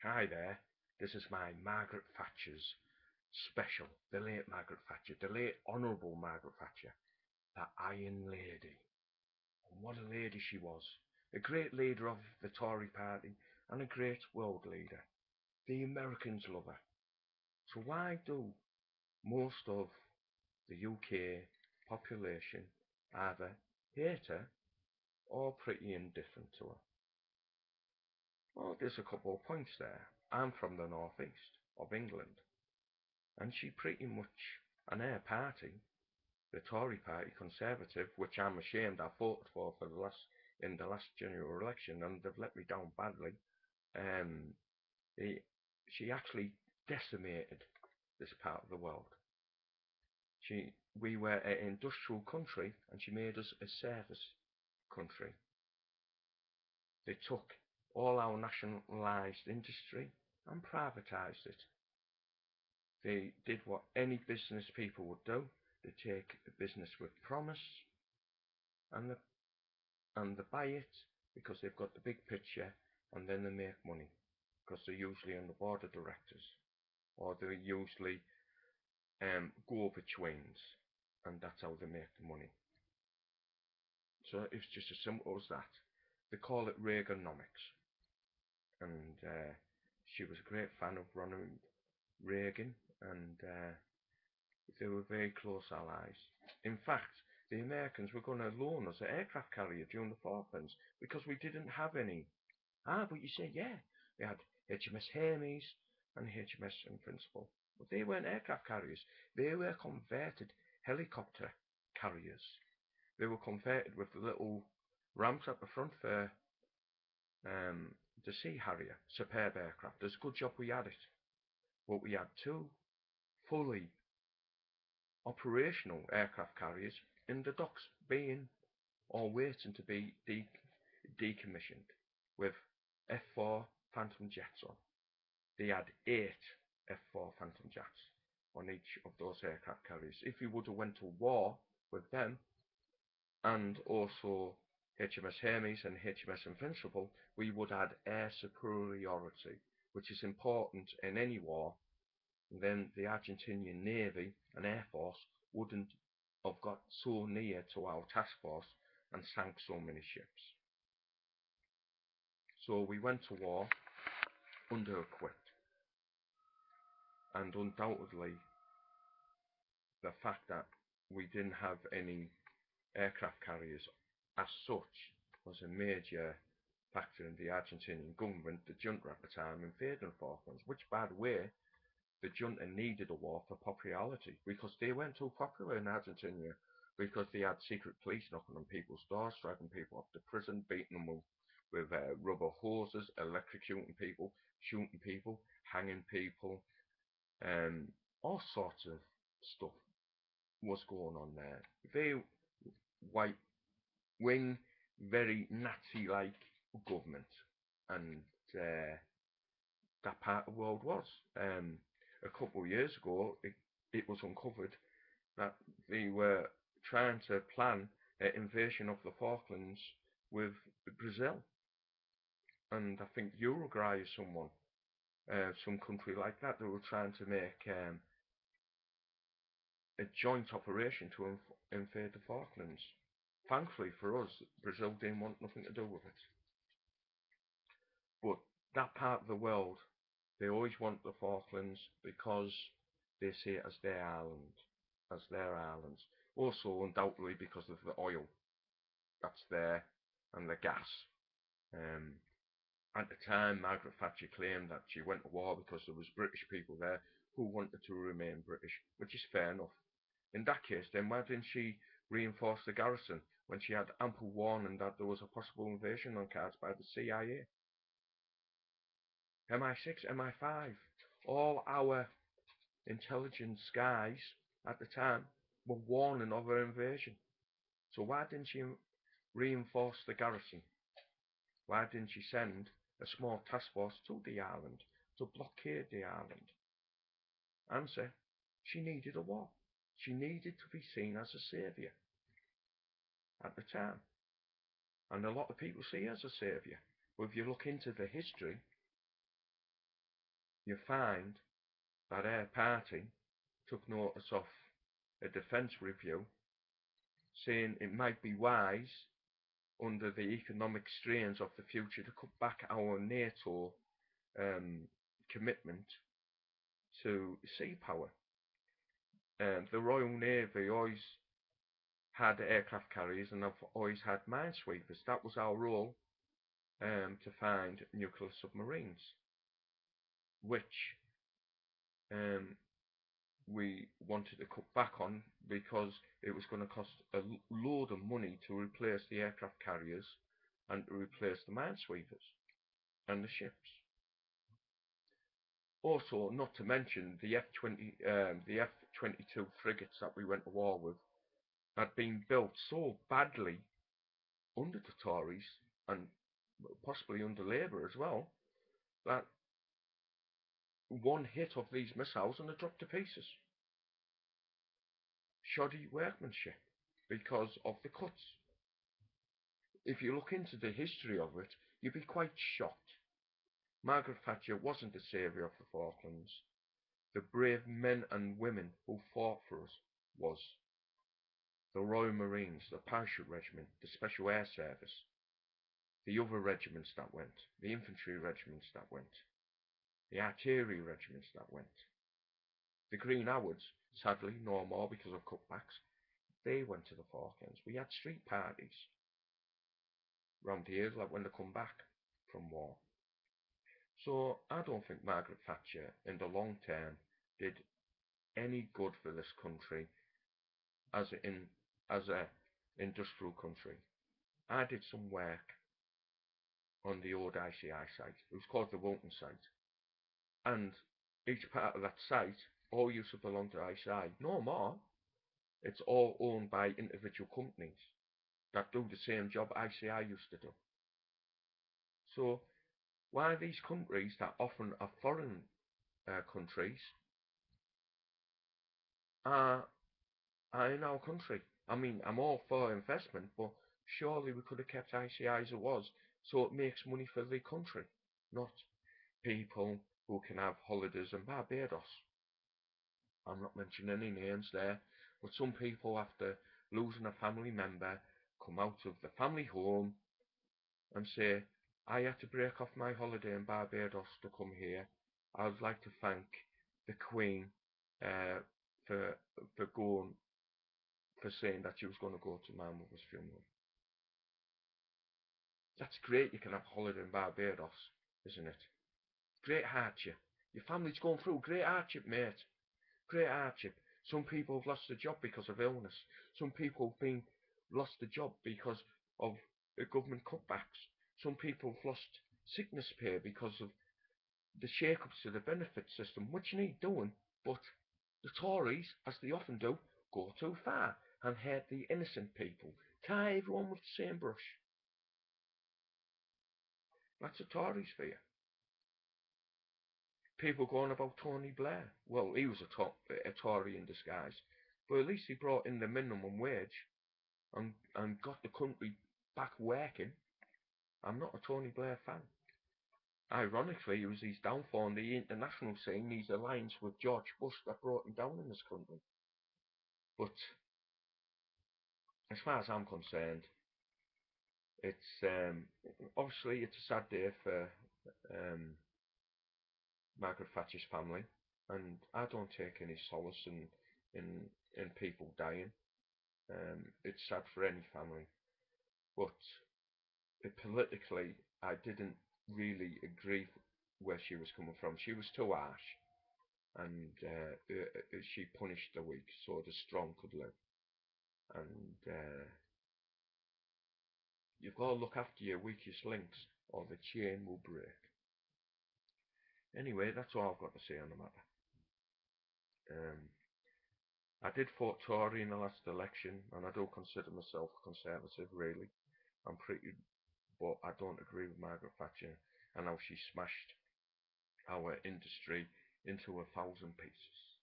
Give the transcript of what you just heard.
Hi there, this is my Margaret Thatcher's special, the late Margaret Thatcher, the late Honourable Margaret Thatcher, that Iron Lady. And what a lady she was. A great leader of the Tory party and a great world leader. The Americans love her. So why do most of the UK population either hate her or pretty indifferent to her? Well, there's a couple of points there. I'm from the northeast of England, and she pretty much, and her party, the Tory party, Conservative, which I'm ashamed I voted for in the last general election, and they've let me down badly. Um, they, she actually decimated this part of the world. We were an industrial country, and she made us a service country. They took all our nationalised industry and privatised it. They did what any business people would do. They take a business with promise and they buy it because they've got the big picture, and then they make money because they're usually on the board of directors, or they're usually go-betweens, and that's how they make the money. So it's just as simple as that. They call it Reaganomics, and she was a great fan of Ronald Reagan, and they were very close allies. In fact, the Americans were going to loan us an aircraft carrier during the Falklands because we didn't have any. But you say, yeah, we had HMS Hermes and HMS Invincible. But they weren't aircraft carriers. They were converted helicopter carriers. They were converted with the little ramps at the front for the Sea Harrier, superb aircraft. It's a good job we had it. But we had two fully operational aircraft carriers in the docks being or waiting to be decommissioned with F4 Phantom jets on. They had 8 F4 Phantom jets on each of those aircraft carriers. If we would have went to war with them, and also HMS Hermes and HMS Invincible, we would have air superiority, which is important in any war. Then the Argentinian Navy and Air Force wouldn't have got so near to our task force and sank so many ships. So we went to war under-equipped, and undoubtedly the fact that we didn't have any aircraft carriers as such was a major factor in the Argentinian government, the junta at the time, invading Falklands, which, by the way, the junta needed a war for popularity because they weren't too popular in Argentina, because they had secret police knocking on people's doors, dragging people off to prison, beating them with rubber hoses, electrocuting people, shooting people, hanging people, all sorts of stuff was going on there. Very white wing, very Nazi-like government, and that part of the world was. A couple of years ago, it was uncovered that they were trying to plan an invasion of the Falklands with Brazil, and I think Uruguay is some country like that. They were trying to make a joint operation to invade the Falklands. Thankfully for us, Brazil didn't want nothing to do with it. But that part of the world, they always want the Falklands because they see it as their island, as their islands. Also, undoubtedly, because of the oil that's there and the gas. At the time, Margaret Thatcher claimed that she went to war because there was British people there who wanted to remain British, which is fair enough. In that case, then why didn't she reinforce the garrison when she had ample warning that there was a possible invasion on cards by the CIA? MI6, MI5, all our intelligence guys at the time were warning of an invasion. So why didn't she reinforce the garrison? Why didn't she send a small task force to the island to blockade the island? Answer: she needed a war. She needed to be seen as a saviour at the time. And a lot of people see her as a saviour. But if you look into the history, you find that her party took notice of a defence review saying it might be wise under the economic strains of the future to cut back our NATO commitment to sea power. The Royal Navy always had aircraft carriers and have always had minesweepers. That was our role, to find nuclear submarines, which we wanted to cut back on because it was going to cost a load of money to replace the aircraft carriers and to replace the minesweepers and the ships. Also, not to mention the F-22 frigates that we went to war with had been built so badly under the Tories and possibly under Labour as well, that one hit of these missiles and they dropped to pieces. Shoddy workmanship because of the cuts. If you look into the history of it, you'd be quite shocked. Margaret Thatcher wasn't the saviour of the Falklands. The brave men and women who fought for us was the Royal Marines, the Parachute Regiment, the Special Air Service, the other regiments that went, the infantry regiments that went, the artillery regiments that went. The Green Howards, sadly, no more because of cutbacks, they went to the Falklands. We had street parties round here, like when they come back from war. So I don't think Margaret Thatcher, in the long term, did any good for this country as a industrial country. I did some work on the old ICI site. It was called the Wilton site, and each part of that site all used to belong to ICI. No more. It's all owned by individual companies that do the same job ICI used to do. So why these countries that often are foreign countries are in our country? I mean, I'm all for investment, but surely we could have kept ICI as it was, so it makes money for the country, not people who can have holidays in Barbados. I'm not mentioning any names there, but some people, after losing a family member, come out of the family home and say, I had to break off my holiday in Barbados to come here. I would like to thank the Queen for saying that she was going to go to my mother's funeral. That's great, you can have a holiday in Barbados, isn't it? Great hardship. Your family's going through great hardship, mate. Great hardship. Some people have lost their job because of illness. Some people have lost their job because of government cutbacks. Some people have lost sickness pay because of the shake-ups to the benefit system, which need doing, but the Tories, as they often do, go too far and hurt the innocent people. Tie everyone with the same brush. That's the Tories for you. People going about Tony Blair. Well, he was a Tory in disguise, but at least he brought in the minimum wage and got the country back working. I'm not a Tony Blair fan. Ironically, it was his downfall on the international scene, his alliance with George Bush, that brought him down in this country. But as far as I'm concerned, it's obviously it's a sad day for Margaret Thatcher's family, and I don't take any solace in people dying. It's sad for any family, but politically, I didn't really agree where she was coming from. She was too harsh, and she punished the weak so the strong could live. And you've got to look after your weakest links, or the chain will break. Anyway, that's all I've got to say on the matter. I did vote Tory in the last election, and I don't consider myself conservative, really. But I don't agree with Margaret Thatcher and how she smashed our industry into 1,000 pieces.